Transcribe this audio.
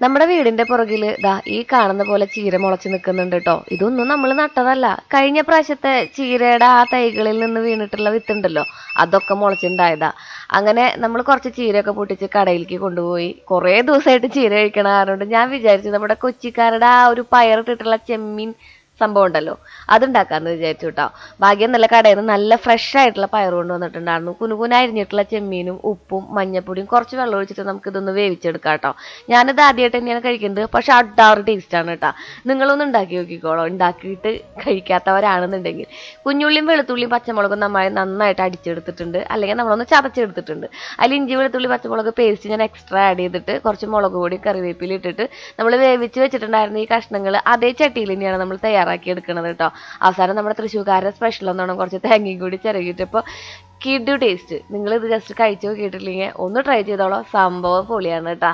നമ്മുടെ വീടിന്റെ പുറകില് ദാ ഈ കാണുന്ന പോലെ ചീര മുളച്ച് നിൽക്കുന്നുണ്ട് കേട്ടോ. ഇതൊന്നും നമ്മൾ നട്ടതല്ല. കഴിഞ്ഞ പ്രാവശ്യത്തെ ചീരയുടെ ആ തൈകളിൽ നിന്ന് വീണിട്ടുള്ള വിത്തുണ്ടല്ലോ, അതൊക്കെ മുളച്ചുണ്ടായതാ. അങ്ങനെ നമ്മൾ കുറച്ച് ചീരയൊക്കെ പൊട്ടിച്ച് കടയിലേക്ക് കൊണ്ടുപോയി. കുറേ ദിവസമായിട്ട് ചീര കഴിക്കണ കാരണം ഞാൻ വിചാരിച്ചു നമ്മുടെ കൊച്ചിക്കാരുടെ ആ ഒരു പയറിട്ടിട്ടുള്ള ചെമ്മീൻ സംഭവം ഉണ്ടല്ലോ, അതുണ്ടാക്കാന്ന് വിചാരിച്ചു കേട്ടോ. ഭാഗ്യം നല്ല കടയിൽ നിന്ന് നല്ല ഫ്രഷ് ആയിട്ടുള്ള പയർ കൊണ്ട് വന്നിട്ടുണ്ടായിരുന്നു. കുനുകുന അരിഞ്ഞിട്ടുള്ള ചെമ്മീനും ഉപ്പും മഞ്ഞപ്പൊടിയും കുറച്ച് വെള്ളം ഒഴിച്ചിട്ട് നമുക്ക് ഇതൊന്ന് വേവിച്ചെടുക്കാം കേട്ടോ. ഞാനിത് ആദ്യമായിട്ട് തന്നെയാണ് കഴിക്കുന്നത്, പക്ഷെ അടാറ് ടേസ്റ്റാണ് കേട്ടോ. നിങ്ങളൊന്ന് ഉണ്ടാക്കി നോക്കിക്കോളോ, ഉണ്ടാക്കിയിട്ട് കഴിക്കാത്തവരാണെന്നുണ്ടെങ്കിൽ. കുഞ്ഞുള്ളിയും വെളുത്തുള്ളിയും പച്ചമുളകും നന്നായിട്ട് അടിച്ചെടുത്തിട്ടുണ്ട്, അല്ലെങ്കിൽ നമ്മളൊന്ന് ചതച്ചെടുത്തിട്ടുണ്ട്. അതിൽ ഇഞ്ചി വെളുത്തുള്ളി പച്ചമുളക് പേസ്റ്റ് ഞാൻ എക്സ്ട്രാ ആഡ് ചെയ്തിട്ട് കുറച്ച് മുളക് പൊടി കറിവേപ്പില ഇട്ടിട്ട് നമ്മൾ വേവിച്ച് വെച്ചിട്ടുണ്ടായിരുന്ന ഈ കഷ്ണങ്ങൾ അതേ ചട്ടിയിൽ തന്നെയാണ് നമ്മൾ തയ്യാറാക്കി എടുക്കുന്നത് കേട്ടോ. അവസാനം നമ്മുടെ തൃശ്ശൂർക്കാരുടെ സ്പെഷ്യൽ ഒന്നാണ് കുറച്ച് തേങ്ങയും കൂടി ചിരകിയിട്ടപ്പോൾ കിഡു ടേസ്റ്റ്. നിങ്ങൾ ഇത് ജസ്റ്റ് കഴിച്ചു നോക്കിയിട്ടില്ലെങ്കിൽ ഒന്ന് ട്രൈ ചെയ്തോളോ, സംഭവം പൊളിയാണ് കേട്ടോ.